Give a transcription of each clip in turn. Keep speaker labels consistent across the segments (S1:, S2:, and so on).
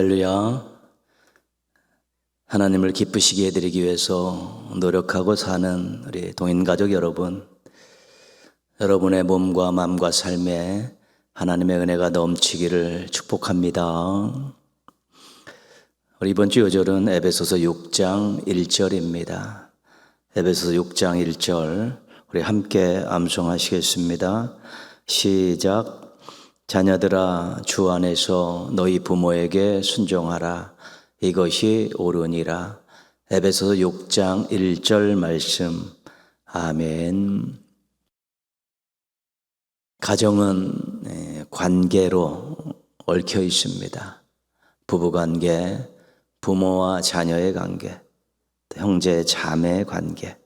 S1: 할렐루야. 하나님을 기쁘시게 해드리기 위해서 노력하고 사는 우리 동인가족 여러분, 여러분의 몸과 마음과 삶에 하나님의 은혜가 넘치기를 축복합니다. 우리 이번 주 요절은 에베소서 6장 1절입니다. 에베소서 6장 1절 우리 함께 암송하시겠습니다. 시작. 자녀들아, 주 안에서 너희 부모에게 순종하라. 이것이 옳으니라. 에베소서 6장 1절 말씀. 아멘. 가정은 관계로 얽혀 있습니다. 부부관계, 부모와 자녀의 관계, 형제 자매의 관계.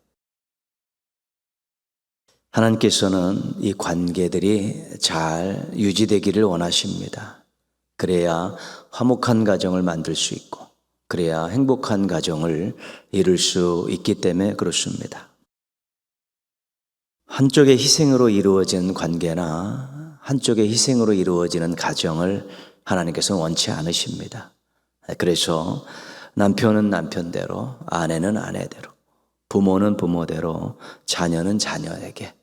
S1: 하나님께서는 이 관계들이 잘 유지되기를 원하십니다. 그래야 화목한 가정을 만들 수 있고, 그래야 행복한 가정을 이룰 수 있기 때문에 그렇습니다. 한쪽의 희생으로 이루어진 관계나 한쪽의 희생으로 이루어지는 가정을 하나님께서는 원치 않으십니다. 그래서 남편은 남편대로, 아내는 아내대로, 부모는 부모대로, 자녀는 자녀에게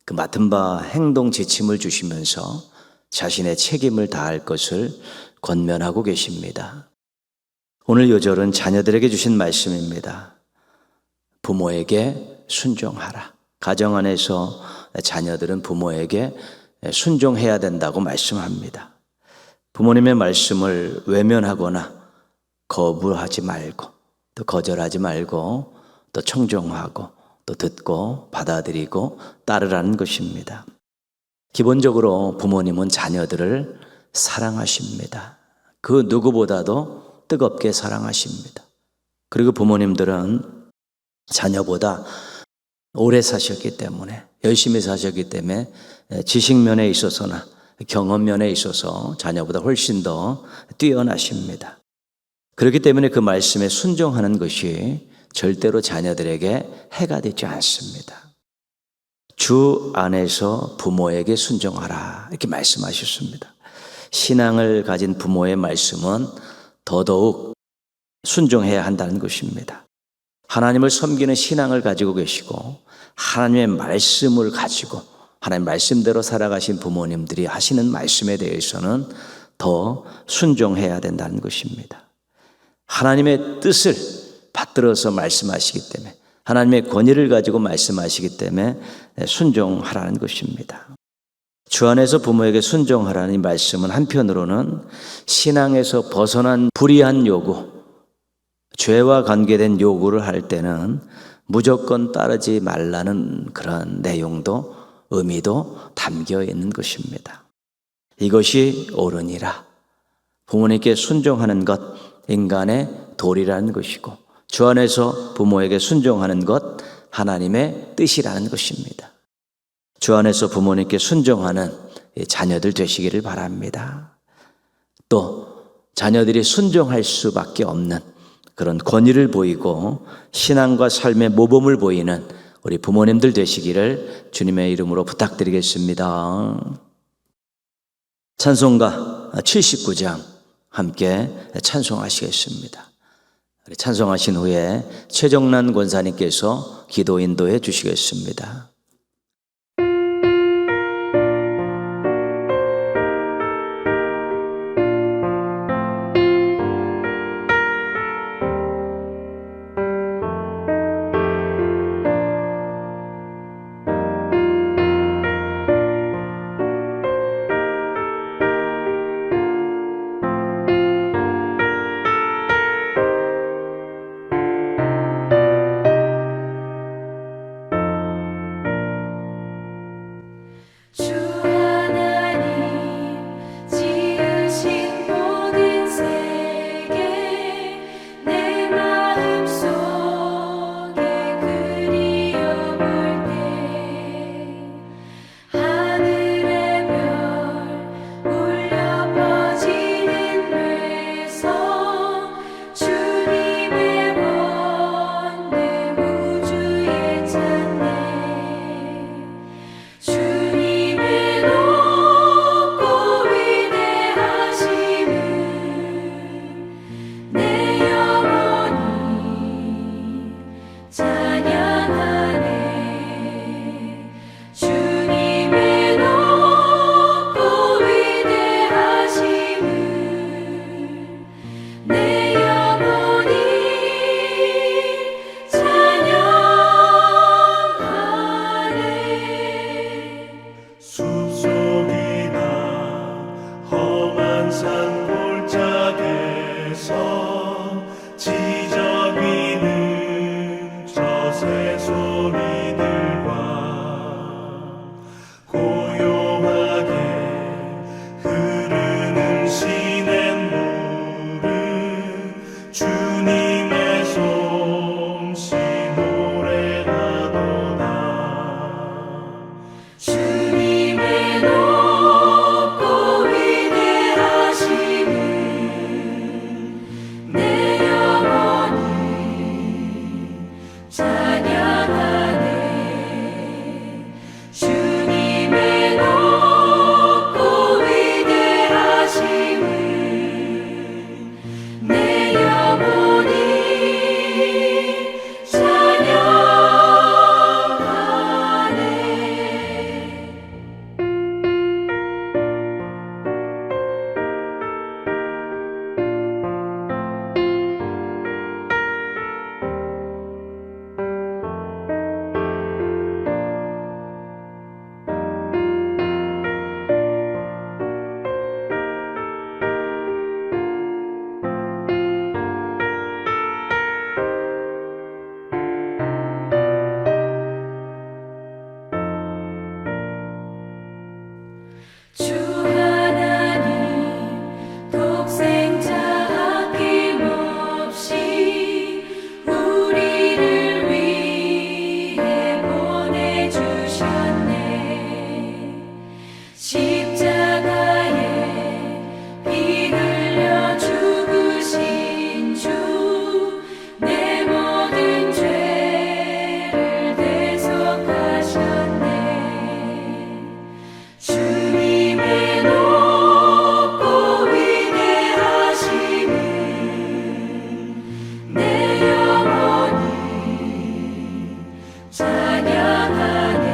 S1: 그 맡은 바 행동 지침을 주시면서 자신의 책임을 다할 것을 권면하고 계십니다. 오늘 요절은 자녀들에게 주신 말씀입니다. 부모에게 순종하라. 가정 안에서 자녀들은 부모에게 순종해야 된다고 말씀합니다. 부모님의 말씀을 외면하거나 거부하지 말고, 또 거절하지 말고, 또 청종하고, 또 듣고 받아들이고 따르라는 것입니다. 기본적으로 부모님은 자녀들을 사랑하십니다. 그 누구보다도 뜨겁게 사랑하십니다. 그리고 부모님들은 자녀보다 오래 사셨기 때문에, 열심히 사셨기 때문에 지식면에 있어서나 경험면에 있어서 자녀보다 훨씬 더 뛰어나십니다. 그렇기 때문에 그 말씀에 순종하는 것이 절대로 자녀들에게 해가 되지 않습니다. 주 안에서 부모에게 순종하라 이렇게 말씀하셨습니다. 신앙을 가진 부모의 말씀은 더더욱 순종해야 한다는 것입니다. 하나님을 섬기는 신앙을 가지고 계시고 하나님의 말씀을 가지고 하나님 말씀대로 살아가신 부모님들이 하시는 말씀에 대해서는 더 순종해야 된다는 것입니다. 하나님의 뜻을 받들어서 말씀하시기 때문에, 하나님의 권위를 가지고 말씀하시기 때문에 순종하라는 것입니다. 주 안에서 부모에게 순종하라는 이 말씀은 한편으로는 신앙에서 벗어난 불의한 요구, 죄와 관계된 요구를 할 때는 무조건 따르지 말라는 그런 내용도 의미도 담겨 있는 것입니다. 이것이 옳으니라. 부모님께 순종하는 것, 인간의 도리라는 것이고, 주 안에서 부모에게 순종하는 것, 하나님의 뜻이라는 것입니다. 주 안에서 부모님께 순종하는 자녀들 되시기를 바랍니다. 또 자녀들이 순종할 수밖에 없는 그런 권위를 보이고 신앙과 삶의 모범을 보이는 우리 부모님들 되시기를 주님의 이름으로 부탁드리겠습니다. 찬송가 79장 함께 찬송하시겠습니다. 찬송하신 후에 최정란 권사님께서 기도 인도해 주시겠습니다.
S2: 위에서 지저귀는 저 새소리들과 고요하게 흐르는 시냇물은 주님의 솜씨 노래하도다.
S3: 주님의 높고 위대하심을 내 영혼이 찬양하네. 주님의 높고 위대하심을 내 영혼이 찬양하네. 주 하나님 독생자 아낌없이 우리를 위해 보내주셨네. 십자가에 피 흘려 죽으신 주, 내 모든 죄를 대속하셨네. 주님의 높고 위대하심을 내 영혼이 찬양하네.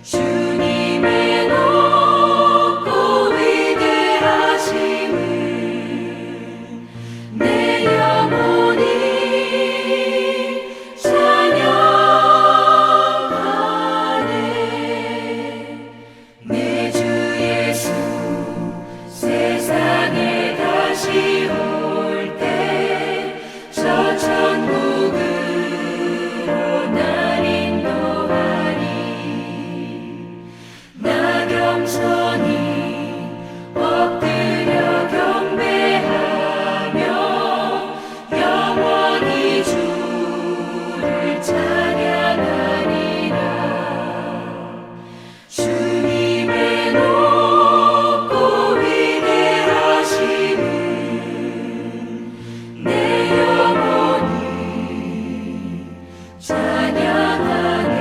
S3: 주님의 높고 위대하심을 내 영혼이 찬양하네. 내 주 예수 세상에 다시 올 때 저 천국으로 날 인도하리. 나 겸손히 엎드려 경배하며 영원히 주를 찬양하리라. 주님의 높고 위대하심을 내 영혼이 찬양하네.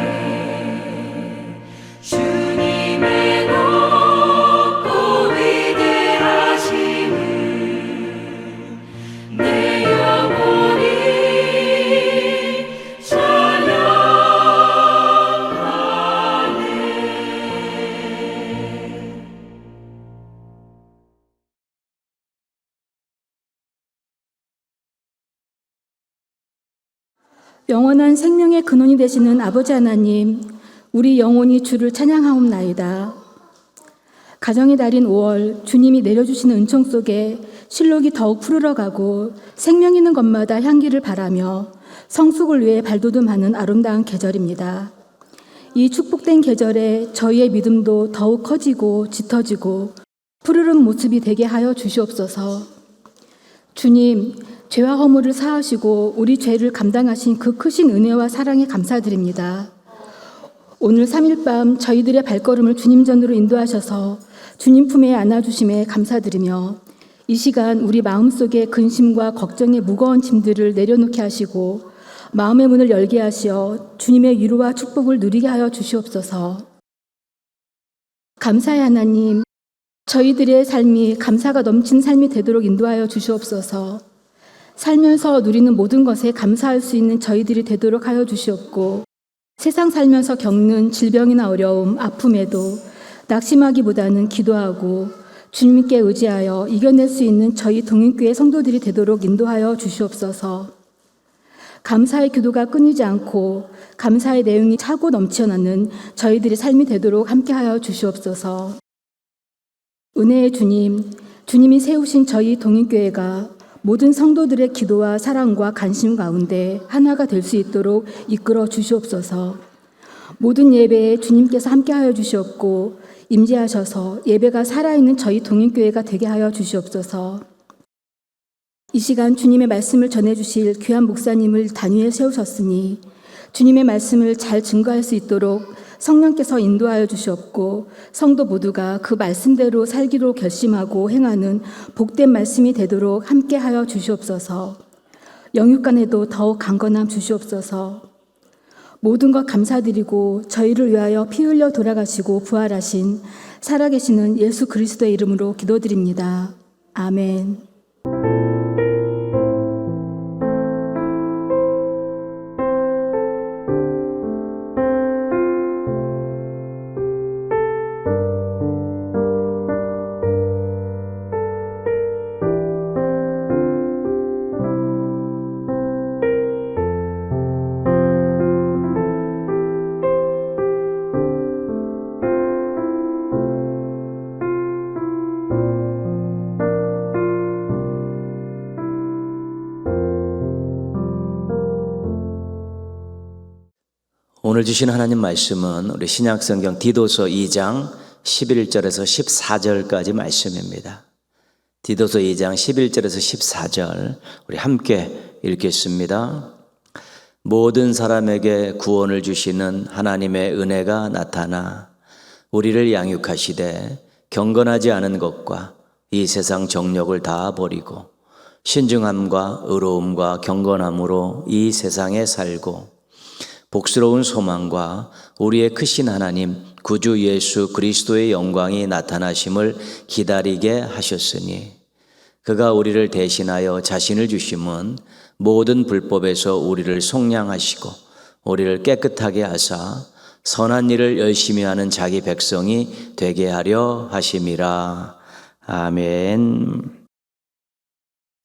S3: 주님의 높고 위대하심을 내 영혼이 찬양하네.
S4: 영원한 생명의 근원이 되시는 아버지 하나님, 우리 영혼이 주를 찬양하옵나이다. 가정의 달인 5월, 주님이 내려주시는 은총 속에 실록이 더욱 푸르러가고 생명 있는 것마다 향기를 바라며 성숙을 위해 발돋움하는 아름다운 계절입니다. 이 축복된 계절에 저희의 믿음도 더욱 커지고 짙어지고 푸르른 모습이 되게 하여 주시옵소서. 주님, 죄와 허물을 사하시고 우리 죄를 감당하신 그 크신 은혜와 사랑에 감사드립니다. 오늘 3일 밤 저희들의 발걸음을 주님 전으로 인도하셔서 주님 품에 안아주심에 감사드리며 이 시간 우리 마음속에 근심과 걱정의 무거운 짐들을 내려놓게 하시고 마음의 문을 열게 하시어 주님의 위로와 축복을 누리게 하여 주시옵소서. 감사의 하나님, 저희들의 삶이 감사가 넘친 삶이 되도록 인도하여 주시옵소서. 살면서 누리는 모든 것에 감사할 수 있는 저희들이 되도록 하여 주시옵고, 세상 살면서 겪는 질병이나 어려움, 아픔에도 낙심하기보다는 기도하고 주님께 의지하여 이겨낼 수 있는 저희 동인교회 성도들이 되도록 인도하여 주시옵소서. 감사의 기도가 끊이지 않고 감사의 내용이 차고 넘쳐나는 저희들의 삶이 되도록 함께하여 주시옵소서. 은혜의 주님, 주님이 세우신 저희 동인교회가 모든 성도들의 기도와 사랑과 관심 가운데 하나가 될 수 있도록 이끌어 주시옵소서. 모든 예배에 주님께서 함께하여 주시옵고 임재하셔서 예배가 살아있는 저희 동인교회가 되게 하여 주시옵소서. 이 시간 주님의 말씀을 전해주실 귀한 목사님을 단위에 세우셨으니 주님의 말씀을 잘 증거할 수 있도록 성령께서 인도하여 주시옵고 성도 모두가 그 말씀대로 살기로 결심하고 행하는 복된 말씀이 되도록 함께하여 주시옵소서. 영육간에도 더욱 강건함 주시옵소서. 모든 것 감사드리고 저희를 위하여 피 흘려 돌아가시고 부활하신 살아계시는 예수 그리스도의 이름으로 기도드립니다. 아멘.
S1: 오늘 주신 하나님 말씀은 우리 신약성경 디도서 2장 11절에서 14절까지 말씀입니다. 디도서 2장 11절에서 14절 우리 함께 읽겠습니다. 모든 사람에게 구원을 주시는 하나님의 은혜가 나타나 우리를 양육하시되 경건하지 않은 것과 이 세상 정욕을 다 버리고 신중함과 의로움과 경건함으로 이 세상에 살고 복스러운 소망과 우리의 크신 하나님 구주 예수 그리스도의 영광이 나타나심을 기다리게 하셨으니 그가 우리를 대신하여 자신을 주심은 모든 불법에서 우리를 속량하시고 우리를 깨끗하게 하사 선한 일을 열심히 하는 자기 백성이 되게 하려 하심이라. 아멘.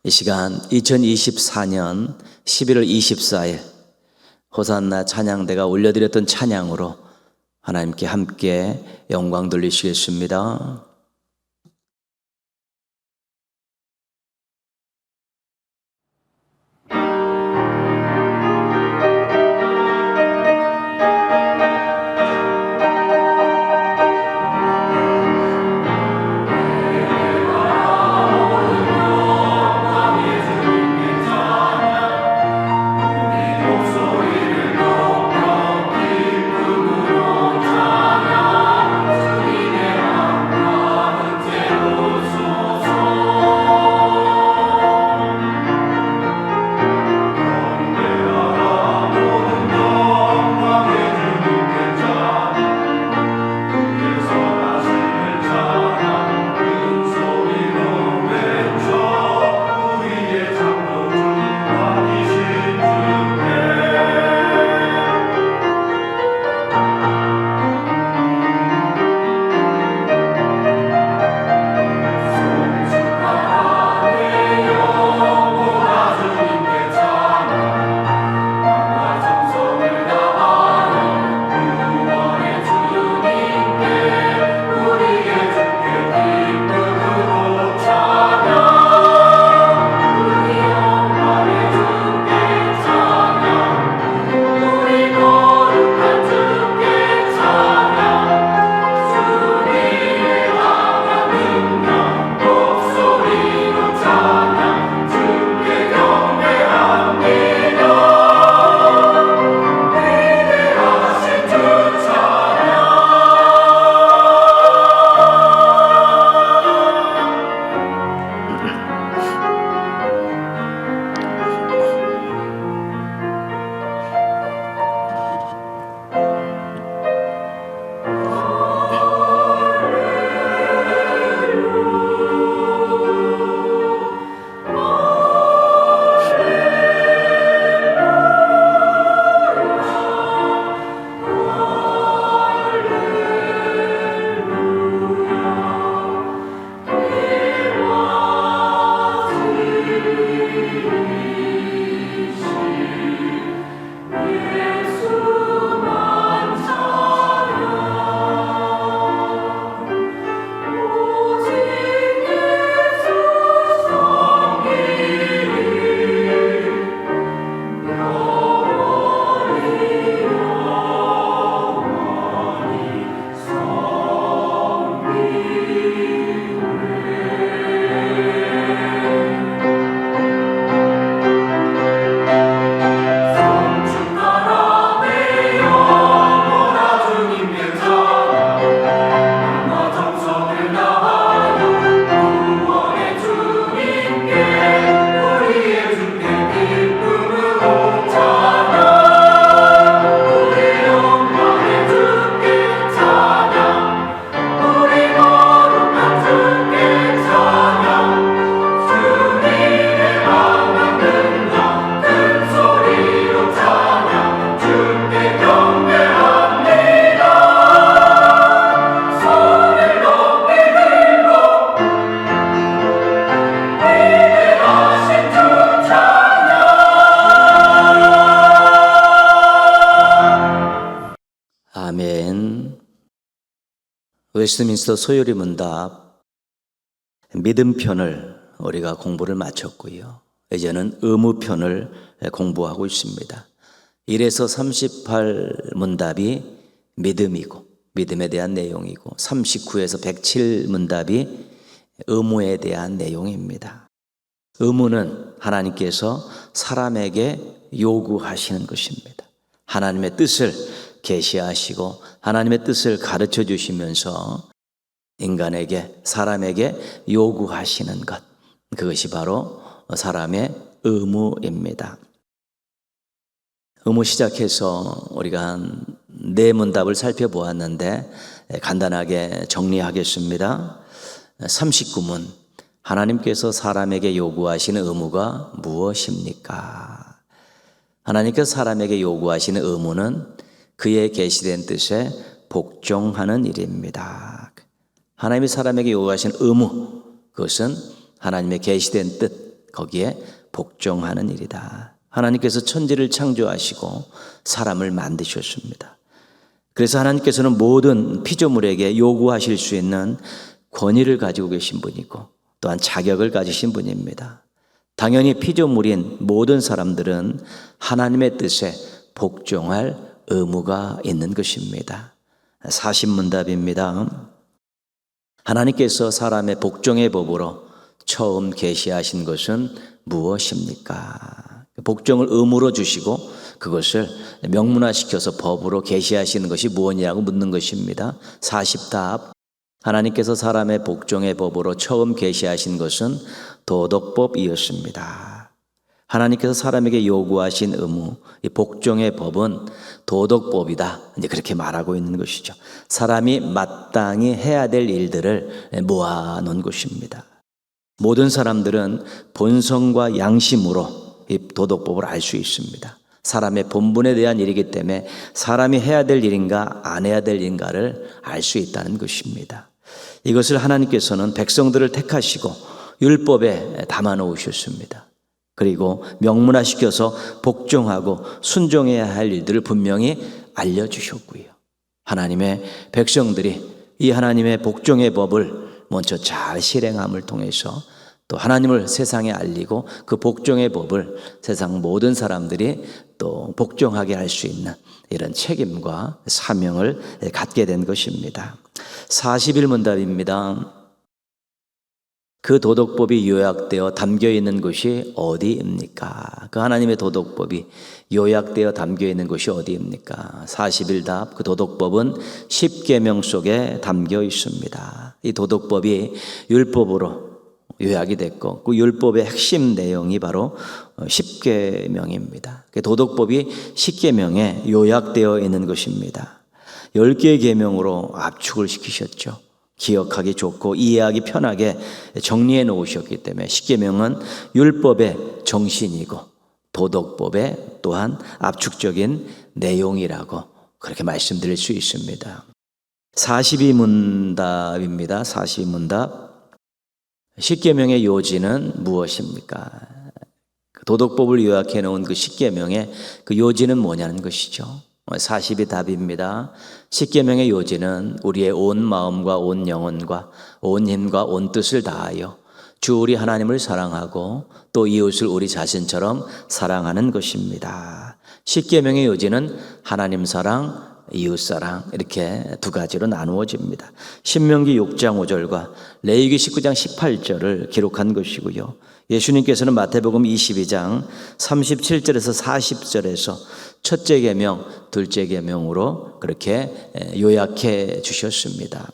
S1: 이 시간 2024년 11월 24일 호산나 찬양대가 올려드렸던 찬양으로 하나님께 함께 영광 돌리시겠습니다.
S3: 주님의
S1: 아멘. 웨스트민스터 소요리 문답 믿음편을 우리가 공부를 마쳤고요. 이제는 의무편을 공부하고 있습니다. 1에서 38 문답이 믿음이고 믿음에 대한 내용이고 39에서 107 문답이 의무에 대한 내용입니다. 의무는 하나님께서 사람에게 요구하시는 것입니다. 하나님의 뜻을 계시하시고 하나님의 뜻을 가르쳐 주시면서 인간에게 사람에게 요구하시는 것, 그것이 바로 사람의 의무입니다. 의무 시작해서 우리가 한 4문답을 살펴보았는데 간단하게 정리하겠습니다. 39문, 하나님께서 사람에게 요구하시는 의무가 무엇입니까? 하나님께서 사람에게 요구하시는 의무는 그의 계시된 뜻에 복종하는 일입니다. 하나님이 사람에게 요구하시는 의무, 그것은 하나님의 계시된 뜻, 거기에 복종하는 일이다. 하나님께서 천지를 창조하시고 사람을 만드셨습니다. 그래서 하나님께서는 모든 피조물에게 요구하실 수 있는 권위를 가지고 계신 분이고 또한 자격을 가지신 분입니다. 당연히 피조물인 모든 사람들은 하나님의 뜻에 복종할 의무가 있는 것입니다. 40문답입니다. 하나님께서 사람의 복종의 법으로 처음 계시하신 것은 무엇입니까? 복종을 의무로 주시고 그것을 명문화시켜서 법으로 계시하시는 것이 무엇이냐고 묻는 것입니다. 40답, 하나님께서 사람의 복종의 법으로 처음 계시하신 것은 도덕법이었습니다. 하나님께서 사람에게 요구하신 의무, 이 복종의 법은 도덕법이다. 이제 그렇게 말하고 있는 것이죠. 사람이 마땅히 해야 될 일들을 모아놓은 것입니다. 모든 사람들은 본성과 양심으로 이 도덕법을 알 수 있습니다. 사람의 본분에 대한 일이기 때문에 사람이 해야 될 일인가 안 해야 될 일인가를 알 수 있다는 것입니다. 이것을 하나님께서는 백성들을 택하시고 율법에 담아 놓으셨습니다. 그리고 명문화시켜서 복종하고 순종해야 할 일들을 분명히 알려주셨고요. 하나님의 백성들이 이 하나님의 복종의 법을 먼저 잘 실행함을 통해서 또 하나님을 세상에 알리고 그 복종의 법을 세상 모든 사람들이 또 복종하게 할 수 있는 이런 책임과 사명을 갖게 된 것입니다. 41문답입니다. 그 도덕법이 요약되어 담겨 있는 곳이 어디입니까? 그 하나님의 도덕법이 요약되어 담겨 있는 곳이 어디입니까? 41답, 그 도덕법은 십계명 속에 담겨 있습니다. 이 도덕법이 율법으로 요약이 됐고 그 율법의 핵심 내용이 바로 십계명입니다. 그 도덕법이 십계명에 요약되어 있는 것입니다. 10개의 계명으로 압축을 시키셨죠. 기억하기 좋고 이해하기 편하게 정리해 놓으셨기 때문에 십계명은 율법의 정신이고 도덕법의 또한 압축적인 내용이라고 그렇게 말씀드릴 수 있습니다. 42문답입니다. 42문답. 십계명의 요지는 무엇입니까? 도덕법을 요약해 놓은 그 십계명의 그 요지는 뭐냐는 것이죠. 42답입니다. 십계명의 요지는 우리의 온 마음과 온 영혼과 온 힘과 온 뜻을 다하여 주 우리 하나님을 사랑하고 또 이웃을 우리 자신처럼 사랑하는 것입니다. 십계명의 요지는 하나님 사랑, 이웃 사랑 이렇게 두 가지로 나누어집니다. 신명기 6장 5절과 레위기 19장 18절을 기록한 것이고요. 예수님께서는 마태복음 22장 37절에서 40절에서 첫째 계명, 둘째 계명으로 그렇게 요약해 주셨습니다.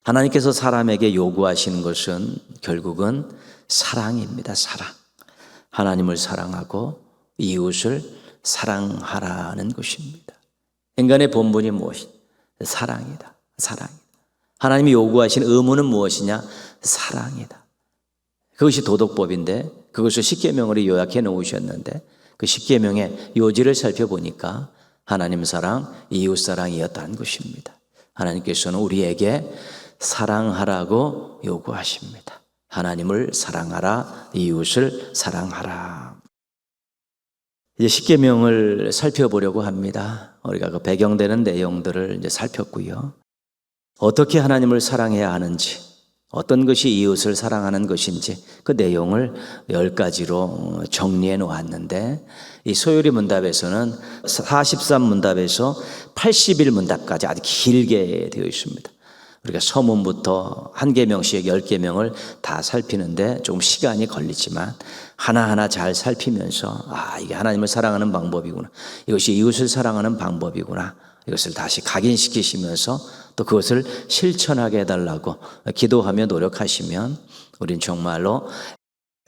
S1: 하나님께서 사람에게 요구하시는 것은 결국은 사랑입니다. 사랑. 하나님을 사랑하고 이웃을 사랑하라는 것입니다. 인간의 본분이 무엇이냐? 사랑이다. 사랑이다. 하나님이 요구하신 의무는 무엇이냐? 사랑이다. 그것이 도덕법인데 그것을 십계명으로 요약해 놓으셨는데 그 십계명의 요지를 살펴보니까 하나님 사랑, 이웃 사랑이었다는 것입니다. 하나님께서는 우리에게 사랑하라고 요구하십니다. 하나님을 사랑하라, 이웃을 사랑하라. 이제 십계명을 살펴보려고 합니다. 우리가 그 배경되는 내용들을 이제 살폈고요. 어떻게 하나님을 사랑해야 하는지, 어떤 것이 이웃을 사랑하는 것인지 그 내용을 10가지로 정리해 놓았는데, 이 소요리 문답에서는 43문답에서 81문답까지 아주 길게 되어 있습니다. 우리가 서문부터 한 계명씩 10계명을 다 살피는데 조금 시간이 걸리지만 하나하나 잘 살피면서 이게 하나님을 사랑하는 방법이구나, 이것이 이웃을 사랑하는 방법이구나, 이것을 다시 각인시키시면서 또 그것을 실천하게 해달라고 기도하며 노력하시면 우린 정말로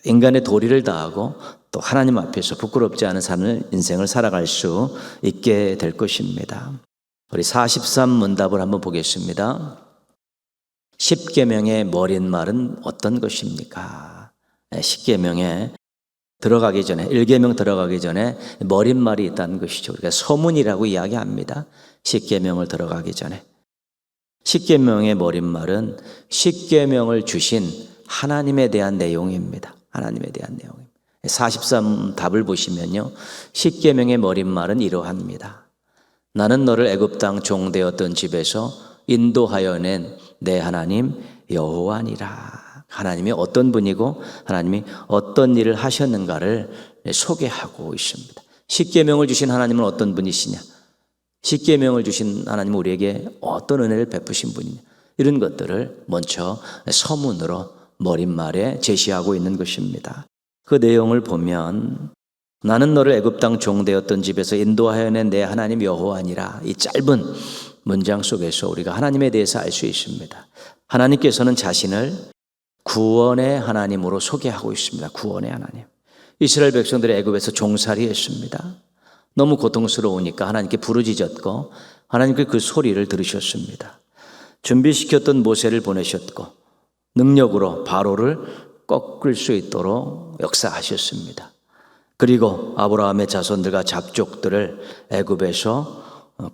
S1: 인간의 도리를 다하고 또 하나님 앞에서 부끄럽지 않은 삶을, 인생을 살아갈 수 있게 될 것입니다. 우리 43문답을 한번 보겠습니다. 10계명의 머릿말은 어떤 것입니까? 10계명에 들어가기 전에, 1계명 들어가기 전에 머릿말이 있다는 것이죠. 우리가 서문이라고 이야기합니다. 10계명을 들어가기 전에. 10계명의 머릿말은 10계명을 주신 하나님에 대한 내용입니다. 하나님에 대한 내용입니다. 43답을 보시면요, 10계명의 머릿말은 이러합니다. 나는 너를 애굽 땅 종되었던 집에서 인도하여 낸 내 하나님 여호와니라. 하나님이 어떤 분이고 하나님이 어떤 일을 하셨는가를 소개하고 있습니다. 10계명을 주신 하나님은 어떤 분이시냐, 10계명을 주신 하나님은 우리에게 어떤 은혜를 베푸신 분이냐, 이런 것들을 먼저 서문으로 머릿말에 제시하고 있는 것입니다. 그 내용을 보면 나는 너를 애굽 땅 종되었던 집에서 인도하여 낸 내 하나님 여호와니라, 이 짧은 문장 속에서 우리가 하나님에 대해서 알 수 있습니다. 하나님께서는 자신을 구원의 하나님으로 소개하고 있습니다. 구원의 하나님. 이스라엘 백성들이 애굽에서 종살이 했습니다. 너무 고통스러우니까 하나님께 부르짖었고 하나님께 그 소리를 들으셨습니다. 준비시켰던 모세를 보내셨고 능력으로 바로를 꺾을 수 있도록 역사하셨습니다. 그리고 아브라함의 자손들과 잡족들을 애굽에서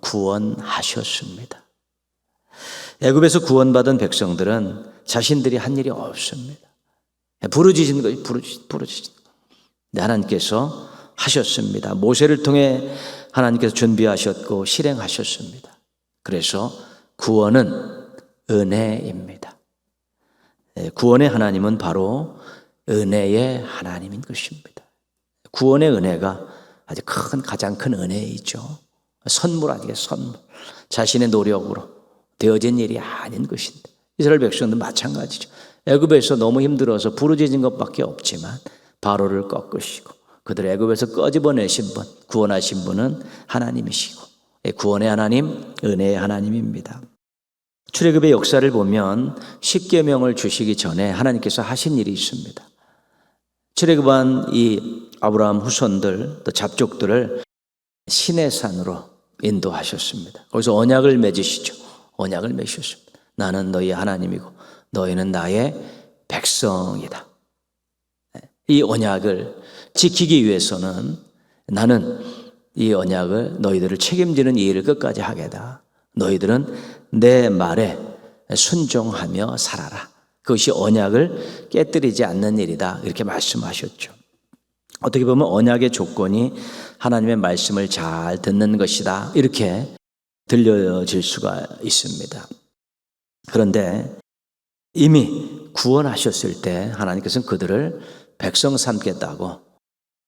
S1: 구원하셨습니다. 애굽에서 구원받은 백성들은 자신들이 한 일이 없습니다. 부르짖은 거예요. 부르짖은 거. 하나님께서 하셨습니다. 모세를 통해 하나님께서 준비하셨고 실행하셨습니다. 그래서 구원은 은혜입니다. 구원의 하나님은 바로 은혜의 하나님인 것입니다. 구원의 은혜가 아주 가장 큰 은혜이죠. 선물 아니겠어요? 선물. 자신의 노력으로 되어진 일이 아닌 것인데, 이스라엘 백성도 마찬가지죠. 애굽에서 너무 힘들어서 부르짖은 것밖에 없지만 바로를 꺾으시고 그들을 애굽에서 꺼집어내신 분, 구원하신 분은 하나님이시고, 구원의 하나님, 은혜의 하나님입니다. 출애굽의 역사를 보면 10계명을 주시기 전에 하나님께서 하신 일이 있습니다. 출애굽한 이 아브라함 후손들, 또 잡족들을 시내산으로 인도하셨습니다. 거기서 언약을 맺으시죠. 언약을 맺으셨습니다. 나는 너희의 하나님이고 너희는 나의 백성이다. 이 언약을 지키기 위해서는 나는 이 언약을, 너희들을 책임지는 이 일을 끝까지 하겠다. 너희들은 내 말에 순종하며 살아라. 그것이 언약을 깨뜨리지 않는 일이다. 이렇게 말씀하셨죠. 어떻게 보면 언약의 조건이 하나님의 말씀을 잘 듣는 것이다, 이렇게 들려질 수가 있습니다. 그런데 이미 구원하셨을 때 하나님께서는 그들을 백성 삼겠다고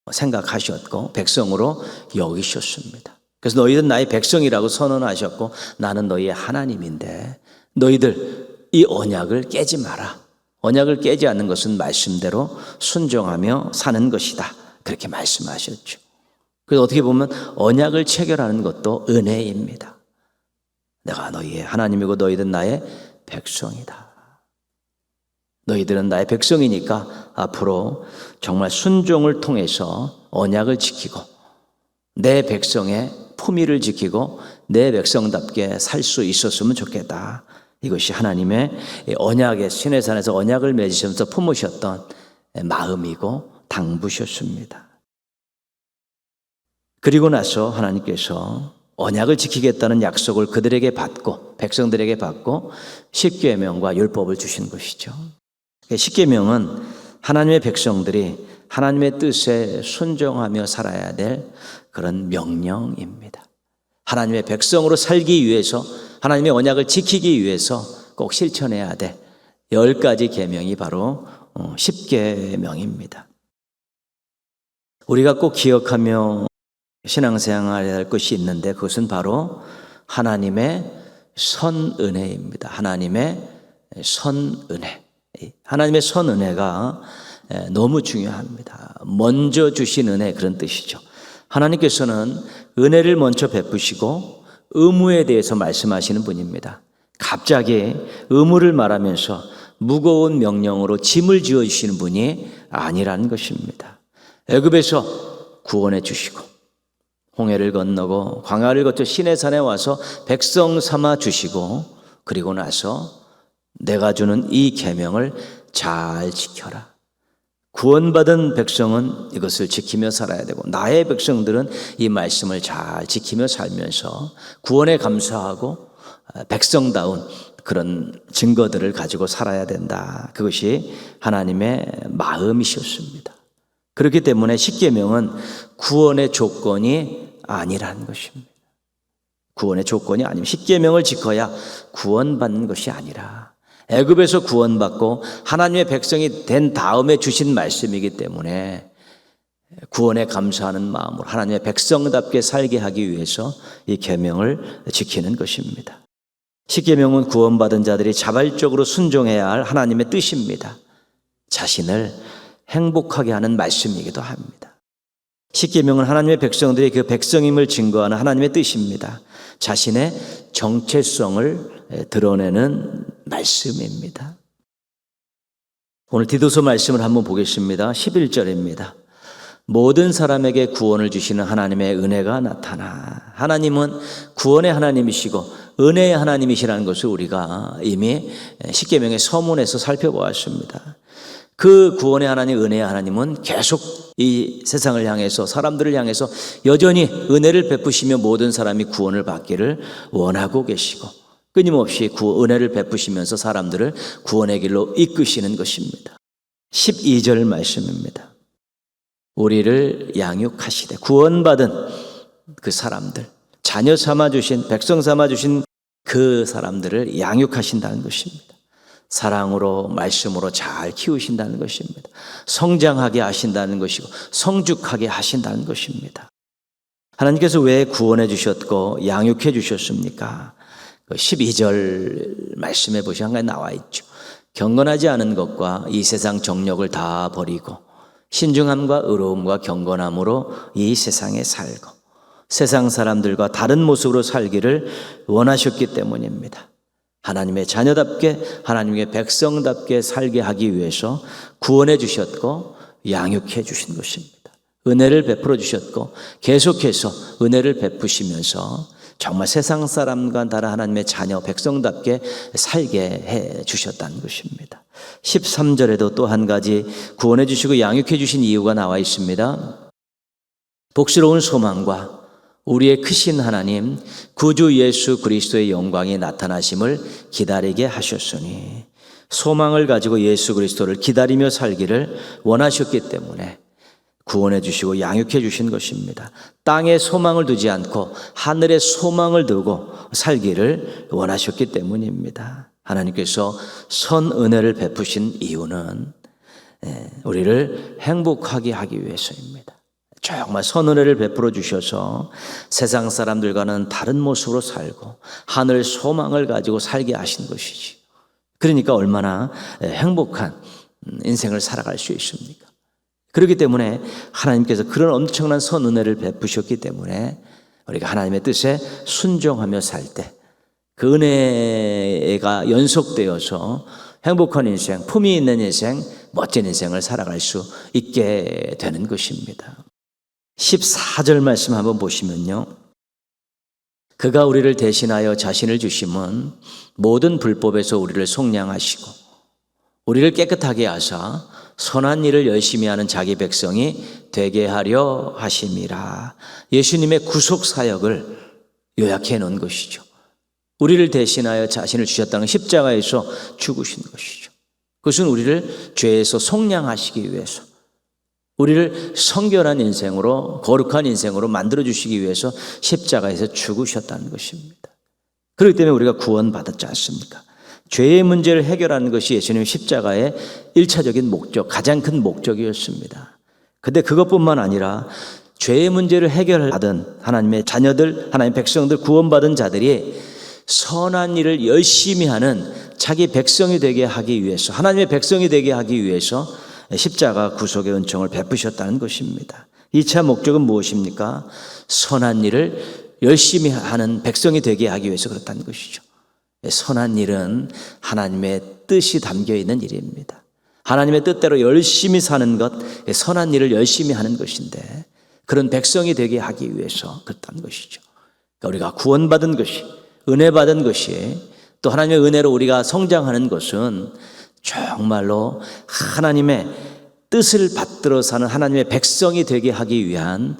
S1: 생각하셨고 백성으로 여기셨습니다. 그래서 너희는 나의 백성이라고 선언하셨고 나는 너희의 하나님인데 너희들 이 언약을 깨지 마라. 언약을 깨지 않는 것은 말씀대로 순종하며 사는 것이다. 그렇게 말씀하셨죠. 그래서 어떻게 보면 언약을 체결하는 것도 은혜입니다. 내가 너희의 하나님이고 너희들은 나의 백성이다. 너희들은 나의 백성이니까 앞으로 정말 순종을 통해서 언약을 지키고 내 백성의 품위를 지키고 내 백성답게 살 수 있었으면 좋겠다. 이것이 하나님의 언약의 시내산에서 언약을 맺으시면서 품으셨던 마음이고 당부셨습니다. 그리고 나서 하나님께서 언약을 지키겠다는 약속을 그들에게 받고 백성들에게 받고 십계명과 율법을 주신 것이죠. 십계명은 하나님의 백성들이 하나님의 뜻에 순종하며 살아야 될 그런 명령입니다. 하나님의 백성으로 살기 위해서, 하나님의 언약을 지키기 위해서 꼭 실천해야 될 10가지 계명이 바로 십계명입니다. 우리가 꼭 기억하며 신앙생활해야 할 것이 있는데 그것은 바로 하나님의 선은혜입니다. 하나님의 선은혜. 하나님의 선은혜가 너무 중요합니다. 먼저 주신 은혜, 그런 뜻이죠. 하나님께서는 은혜를 먼저 베푸시고 의무에 대해서 말씀하시는 분입니다. 갑자기 의무를 말하면서 무거운 명령으로 짐을 지어주시는 분이 아니라는 것입니다. 애굽에서 구원해 주시고 홍해를 건너고 광야를 거쳐 시내산에 와서 백성 삼아 주시고, 그리고 나서 내가 주는 이 계명을 잘 지켜라. 구원받은 백성은 이것을 지키며 살아야 되고, 나의 백성들은 이 말씀을 잘 지키며 살면서 구원에 감사하고 백성다운 그런 증거들을 가지고 살아야 된다. 그것이 하나님의 마음이셨습니다. 그렇기 때문에 십계명은 구원의 조건이 아니라는 것입니다. 구원의 조건이 아니면 십계명을 지켜야 구원받는 것이 아니라, 애굽에서 구원받고 하나님의 백성이 된 다음에 주신 말씀이기 때문에 구원에 감사하는 마음으로 하나님의 백성답게 살게 하기 위해서 이 계명을 지키는 것입니다. 십계명은 구원받은 자들이 자발적으로 순종해야 할 하나님의 뜻입니다. 자신을 행복하게 하는 말씀이기도 합니다. 십계명은 하나님의 백성들이 그 백성임을 증거하는 하나님의 뜻입니다. 자신의 정체성을 드러내는 말씀입니다. 오늘 디도서 말씀을 한번 보겠습니다. 11절입니다. 모든 사람에게 구원을 주시는 하나님의 은혜가 나타나. 하나님은 구원의 하나님이시고 은혜의 하나님이시라는 것을 우리가 이미 십계명의 서문에서 살펴보았습니다. 그 구원의 하나님, 은혜의 하나님은 계속 이 세상을 향해서, 사람들을 향해서 여전히 은혜를 베푸시며 모든 사람이 구원을 받기를 원하고 계시고, 끊임없이 은혜를 베푸시면서 사람들을 구원의 길로 이끄시는 것입니다. 12절 말씀입니다. 우리를 양육하시되, 구원받은 그 사람들, 자녀 삼아주신, 백성 삼아주신 그 사람들을 양육하신다는 것입니다. 사랑으로, 말씀으로 잘 키우신다는 것입니다. 성장하게 하신다는 것이고 성죽하게 하신다는 것입니다. 하나님께서 왜 구원해 주셨고 양육해 주셨습니까? 12절 말씀해 보시면 한 가지 나와 있죠. 경건하지 않은 것과 이 세상 정욕을 다 버리고 신중함과 의로움과 경건함으로 이 세상에 살고 세상 사람들과 다른 모습으로 살기를 원하셨기 때문입니다. 하나님의 자녀답게, 하나님의 백성답게 살게 하기 위해서 구원해 주셨고 양육해 주신 것입니다. 은혜를 베풀어 주셨고 계속해서 은혜를 베푸시면서 정말 세상 사람과 다른 하나님의 자녀, 백성답게 살게 해 주셨다는 것입니다. 13절에도 또 한 가지 구원해 주시고 양육해 주신 이유가 나와 있습니다. 복스러운 소망과 우리의 크신 하나님 구주 예수 그리스도의 영광이 나타나심을 기다리게 하셨으니, 소망을 가지고 예수 그리스도를 기다리며 살기를 원하셨기 때문에 구원해 주시고 양육해 주신 것입니다. 땅에 소망을 두지 않고 하늘에 소망을 두고 살기를 원하셨기 때문입니다. 하나님께서 선 은혜를 베푸신 이유는 우리를 행복하게 하기 위해서입니다. 정말 선은혜를 베풀어 주셔서 세상 사람들과는 다른 모습으로 살고 하늘 소망을 가지고 살게 하신 것이지. 그러니까 얼마나 행복한 인생을 살아갈 수 있습니까? 그렇기 때문에 하나님께서 그런 엄청난 선은혜를 베푸셨기 때문에 우리가 하나님의 뜻에 순종하며 살 때 그 은혜가 연속되어서 행복한 인생, 품위 있는 인생, 멋진 인생을 살아갈 수 있게 되는 것입니다. 14절 말씀 한번 보시면요. 그가 우리를 대신하여 자신을 주심은 모든 불법에서 우리를 속량하시고 우리를 깨끗하게 하사 선한 일을 열심히 하는 자기 백성이 되게 하려 하심이라. 예수님의 구속 사역을 요약해 놓은 것이죠. 우리를 대신하여 자신을 주셨다는 십자가에서 죽으신 것이죠. 그것은 우리를 죄에서 속량하시기 위해서, 우리를 성결한 인생으로, 거룩한 인생으로 만들어주시기 위해서 십자가에서 죽으셨다는 것입니다. 그렇기 때문에 우리가 구원받았지 않습니까? 죄의 문제를 해결하는 것이 예수님의 십자가의 1차적인 목적, 가장 큰 목적이었습니다. 근데 그것뿐만 아니라 죄의 문제를 해결받은 하나님의 자녀들, 하나님의 백성들, 구원받은 자들이 선한 일을 열심히 하는 자기 백성이 되게 하기 위해서, 하나님의 백성이 되게 하기 위해서 십자가 구속의 은총을 베푸셨다는 것입니다. 2차 목적은 무엇입니까? 선한 일을 열심히 하는 백성이 되게 하기 위해서 그렇다는 것이죠. 선한 일은 하나님의 뜻이 담겨 있는 일입니다. 하나님의 뜻대로 열심히 사는 것, 선한 일을 열심히 하는 것인데, 그런 백성이 되게 하기 위해서 그렇다는 것이죠. 그러니까 우리가 구원받은 것이, 은혜 받은 것이, 또 하나님의 은혜로 우리가 성장하는 것은 정말로 하나님의 뜻을 받들어 사는 하나님의 백성이 되게 하기 위한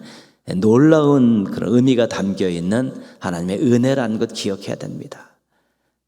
S1: 놀라운 그런 의미가 담겨 있는 하나님의 은혜라는 것 기억해야 됩니다.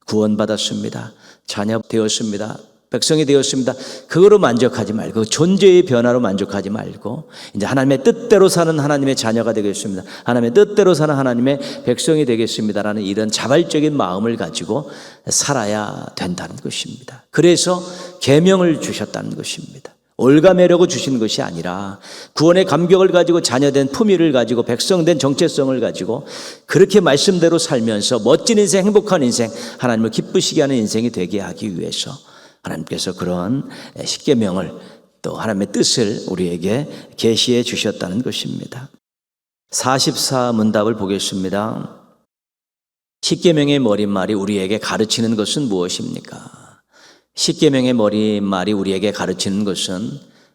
S1: 구원받았습니다. 자녀 되었습니다. 백성이 되었습니다. 그거로 만족하지 말고, 존재의 변화로 만족하지 말고, 이제 하나님의 뜻대로 사는 하나님의 자녀가 되겠습니다. 하나님의 뜻대로 사는 하나님의 백성이 되겠습니다라는 이런 자발적인 마음을 가지고 살아야 된다는 것입니다. 그래서 계명을 주셨다는 것입니다. 올가매려고 주신 것이 아니라 구원의 감격을 가지고 자녀된 품위를 가지고 백성된 정체성을 가지고 그렇게 말씀대로 살면서 멋진 인생, 행복한 인생, 하나님을 기쁘시게 하는 인생이 되게 하기 위해서 하나님께서 그런 십계명을, 또 하나님의 뜻을 우리에게 계시해 주셨다는 것입니다. 44문답을 보겠습니다. 십계명의 머릿말이 우리에게 가르치는 것은 무엇입니까? 십계명의 머릿말이 우리에게 가르치는 것은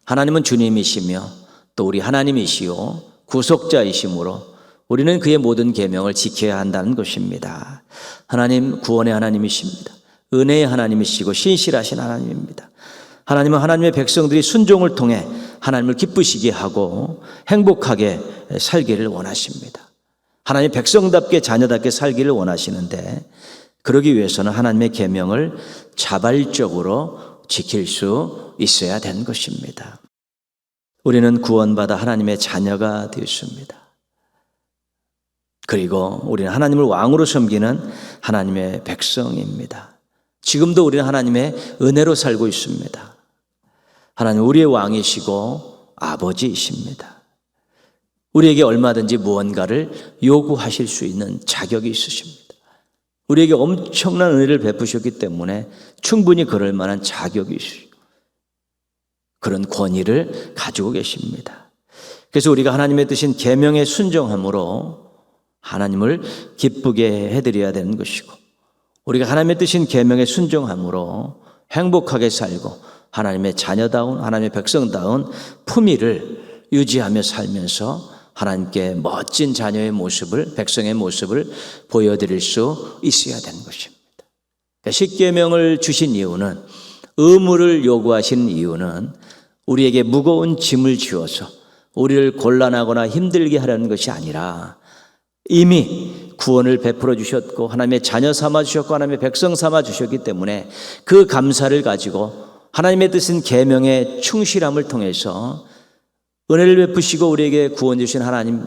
S1: 하나님은 주님이시며 또 우리 하나님이시요 구속자이시므로 우리는 그의 모든 계명을 지켜야 한다는 것입니다. 하나님 구원의 하나님이십니다. 은혜의 하나님이시고 신실하신 하나님입니다. 하나님은 하나님의 백성들이 순종을 통해 하나님을 기쁘시게 하고 행복하게 살기를 원하십니다. 하나님의 백성답게 자녀답게 살기를 원하시는데, 그러기 위해서는 하나님의 계명을 자발적으로 지킬 수 있어야 되는 것입니다. 우리는 구원받아 하나님의 자녀가 되었습니다. 그리고 우리는 하나님을 왕으로 섬기는 하나님의 백성입니다. 지금도 우리는 하나님의 은혜로 살고 있습니다. 하나님 우리의 왕이시고 아버지이십니다. 우리에게 얼마든지 무언가를 요구하실 수 있는 자격이 있으십니다. 우리에게 엄청난 은혜를 베푸셨기 때문에 충분히 그럴 만한 자격이 있으시고 그런 권위를 가지고 계십니다. 그래서 우리가 하나님의 뜻인 계명에 순종함으로 하나님을 기쁘게 해드려야 되는 것이고, 우리가 하나님의 뜻인 계명에 순종함으로 행복하게 살고 하나님의 자녀다운, 하나님의 백성다운 품위를 유지하며 살면서 하나님께 멋진 자녀의 모습을, 백성의 모습을 보여드릴 수 있어야 되는 것입니다. 십계명을 주신 이유는, 의무를 요구하신 이유는 우리에게 무거운 짐을 지어서 우리를 곤란하거나 힘들게 하려는 것이 아니라, 이미 구원을 베풀어 주셨고 하나님의 자녀 삼아 주셨고 하나님의 백성 삼아 주셨기 때문에 그 감사를 가지고 하나님의 뜻인 계명의 충실함을 통해서 은혜를 베푸시고 우리에게 구원 주신 하나님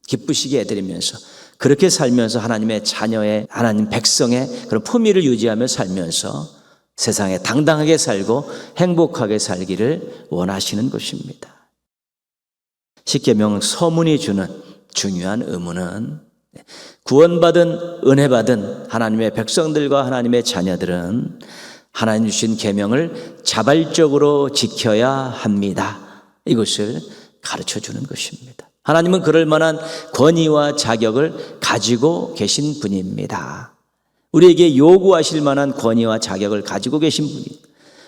S1: 기쁘시게 해드리면서, 그렇게 살면서 하나님의 자녀의, 하나님 백성의 그런 품위를 유지하며 살면서 세상에 당당하게 살고 행복하게 살기를 원하시는 것입니다. 십계명 서문이 주는 중요한 의무는, 구원받은, 은혜받은 하나님의 백성들과 하나님의 자녀들은 하나님 주신 계명을 자발적으로 지켜야 합니다. 이것을 가르쳐 주는 것입니다. 하나님은 그럴 만한 권위와 자격을 가지고 계신 분입니다. 우리에게 요구하실 만한 권위와 자격을 가지고 계신 분입니다.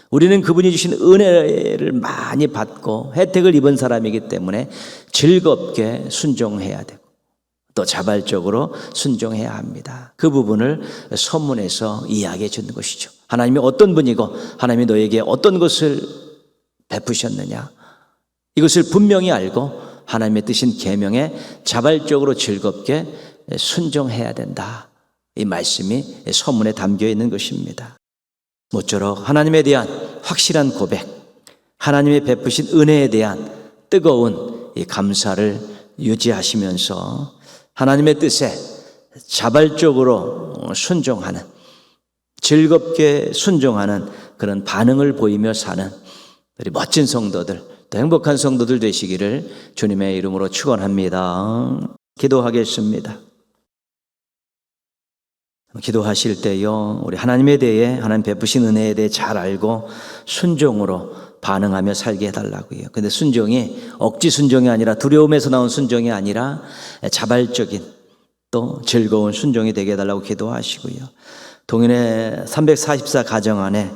S1: 우리는 그분이 주신 은혜를 많이 받고 혜택을 입은 사람이기 때문에 즐겁게 순종해야 되고 또 자발적으로 순종해야 합니다. 그 부분을 서문에서 이야기해 주는 것이죠. 하나님이 어떤 분이고 하나님이 너에게 어떤 것을 베푸셨느냐, 이것을 분명히 알고 하나님의 뜻인 계명에 자발적으로 즐겁게 순종해야 된다. 이 말씀이 서문에 담겨 있는 것입니다. 모쪼록 하나님에 대한 확실한 고백, 하나님의 베푸신 은혜에 대한 뜨거운 이 감사를 유지하시면서 하나님의 뜻에 자발적으로 순종하는, 즐겁게 순종하는 그런 반응을 보이며 사는 우리 멋진 성도들, 또 행복한 성도들 되시기를 주님의 이름으로 축원합니다. 기도하겠습니다. 기도하실 때요, 우리 하나님에 대해, 하나님 베푸신 은혜에 대해 잘 알고 순종으로 반응하며 살게 해달라고요. 근데 순종이 억지 순종이 아니라, 두려움에서 나온 순종이 아니라 자발적인 또 즐거운 순종이 되게 해달라고 기도하시고요. 동일의 344 가정 안에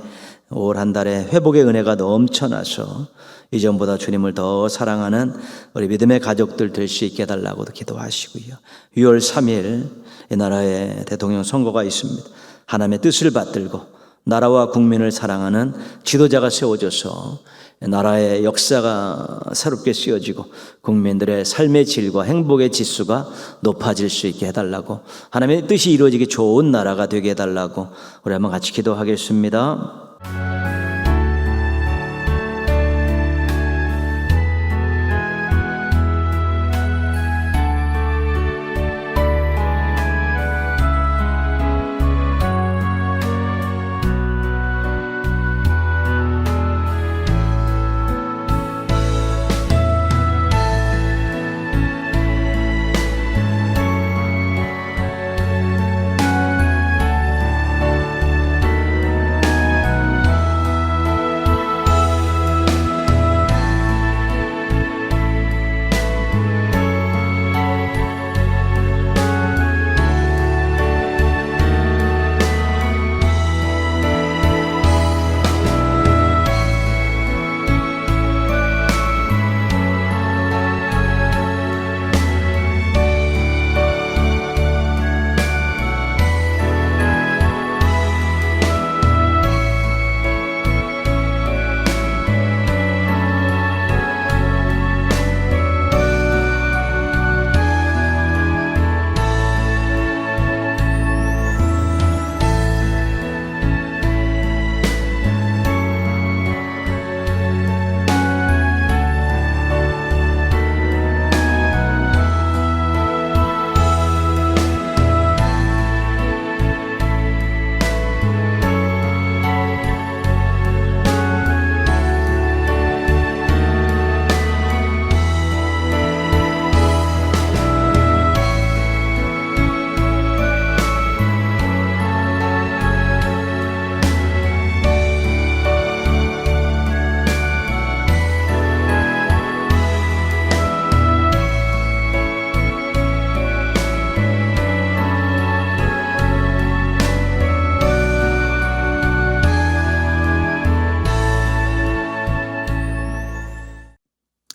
S1: 올 한 달에 회복의 은혜가 넘쳐나서 이전보다 주님을 더 사랑하는 우리 믿음의 가족들 될 수 있게 해달라고도 기도하시고요. 6월 3일 이 나라에 대통령 선거가 있습니다. 하나님의 뜻을 받들고 나라와 국민을 사랑하는 지도자가 세워져서 나라의 역사가 새롭게 쓰여지고 국민들의 삶의 질과 행복의 지수가 높아질 수 있게 해달라고, 하나님의 뜻이 이루어지기 좋은 나라가 되게 해달라고 우리 한번 같이 기도하겠습니다.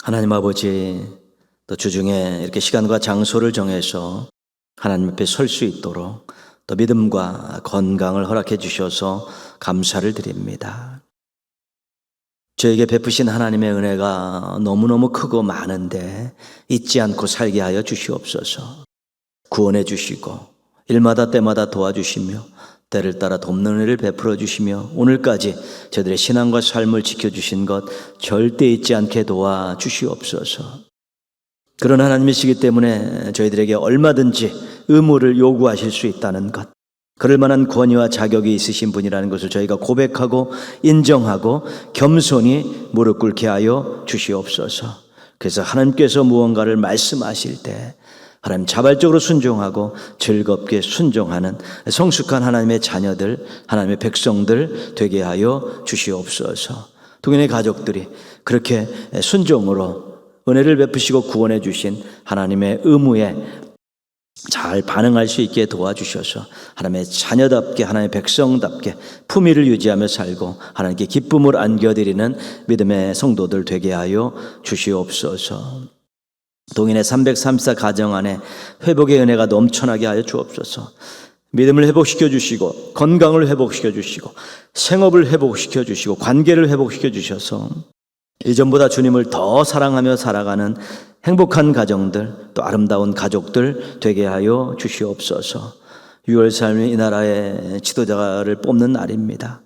S1: 하나님 아버지, 또 주중에 이렇게 시간과 장소를 정해서 하나님 앞에 설 수 있도록 또 믿음과 건강을 허락해 주셔서 감사를 드립니다. 저에게 베푸신 하나님의 은혜가 너무너무 크고 많은데 잊지 않고 살게 하여 주시옵소서. 구원해 주시고 일마다 때마다 도와주시며 때를 따라 돕는 은혜를 베풀어 주시며 오늘까지 저들의 신앙과 삶을 지켜주신 것 절대 잊지 않게 도와주시옵소서. 그런 하나님이시기 때문에 저희들에게 얼마든지 의무를 요구하실 수 있다는 것, 그럴 만한 권위와 자격이 있으신 분이라는 것을 저희가 고백하고 인정하고 겸손히 무릎 꿇게 하여 주시옵소서. 그래서 하나님께서 무언가를 말씀하실 때 하나님 자발적으로 순종하고 즐겁게 순종하는 성숙한 하나님의 자녀들, 하나님의 백성들 되게 하여 주시옵소서. 동일의 가족들이 그렇게 순종으로 은혜를 베푸시고 구원해 주신 하나님의 의무에 잘 반응할 수 있게 도와주셔서 하나님의 자녀답게, 하나님의 백성답게 품위를 유지하며 살고 하나님께 기쁨을 안겨드리는 믿음의 성도들 되게 하여 주시옵소서. 동인의 334 가정 안에 회복의 은혜가 넘쳐나게 하여 주옵소서. 믿음을 회복시켜 주시고 건강을 회복시켜 주시고 생업을 회복시켜 주시고 관계를 회복시켜 주셔서 이전보다 주님을 더 사랑하며 살아가는 행복한 가정들, 또 아름다운 가족들 되게 하여 주시옵소서. 6월 3일 이 나라의 지도자를 뽑는 날입니다.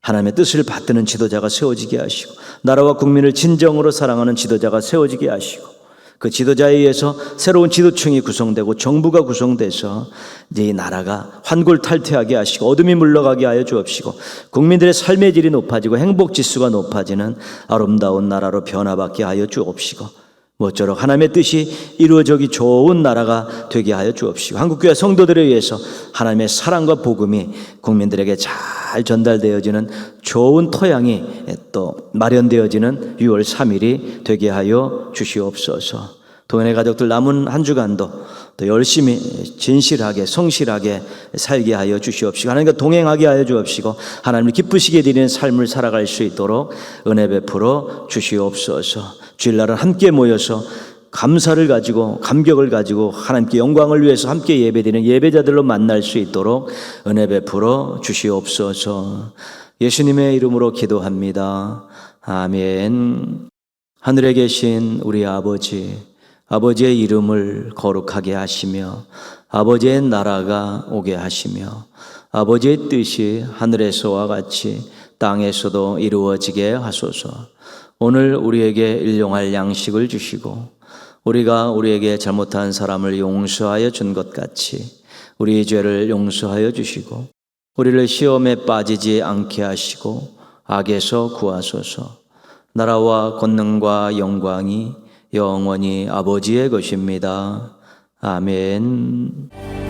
S1: 하나님의 뜻을 받드는 지도자가 세워지게 하시고 나라와 국민을 진정으로 사랑하는 지도자가 세워지게 하시고 그 지도자에 의해서 새로운 지도층이 구성되고 정부가 구성돼서 이제 이 나라가 환골탈태하게 하시고 어둠이 물러가게 하여 주옵시고 국민들의 삶의 질이 높아지고 행복 지수가 높아지는 아름다운 나라로 변화받게 하여 주옵시고 모쪼록 하나님의 뜻이 이루어지기 좋은 나라가 되게 하여 주옵시고 한국교회 성도들에 의해서 하나님의 사랑과 복음이 국민들에게 잘 전달되어지는 좋은 토양이 또 마련되어지는 6월 3일이 되게 하여 주시옵소서. 동행의 가족들 남은 한 주간도 또 열심히 진실하게 성실하게 살게 하여 주시옵시고 하나님과 동행하게 하여 주옵시고 하나님을 기쁘시게 드리는 삶을 살아갈 수 있도록 은혜 베풀어 주시옵소서. 주일날은 함께 모여서 감사를 가지고 감격을 가지고 하나님께 영광을 위해서 함께 예배드리는 예배자들로 만날 수 있도록 은혜 베풀어 주시옵소서. 예수님의 이름으로 기도합니다. 아멘. 하늘에 계신 우리 아버지의 이름을 거룩하게 하시며 아버지의 나라가 오게 하시며 아버지의 뜻이 하늘에서와 같이 땅에서도 이루어지게 하소서. 오늘 우리에게 일용할 양식을 주시고 우리가 우리에게 잘못한 사람을 용서하여 준 것 같이 우리 죄를 용서하여 주시고 우리를 시험에 빠지지 않게 하시고 악에서 구하소서. 나라와 권능과 영광이 영원히 아버지의 것입니다. 아멘.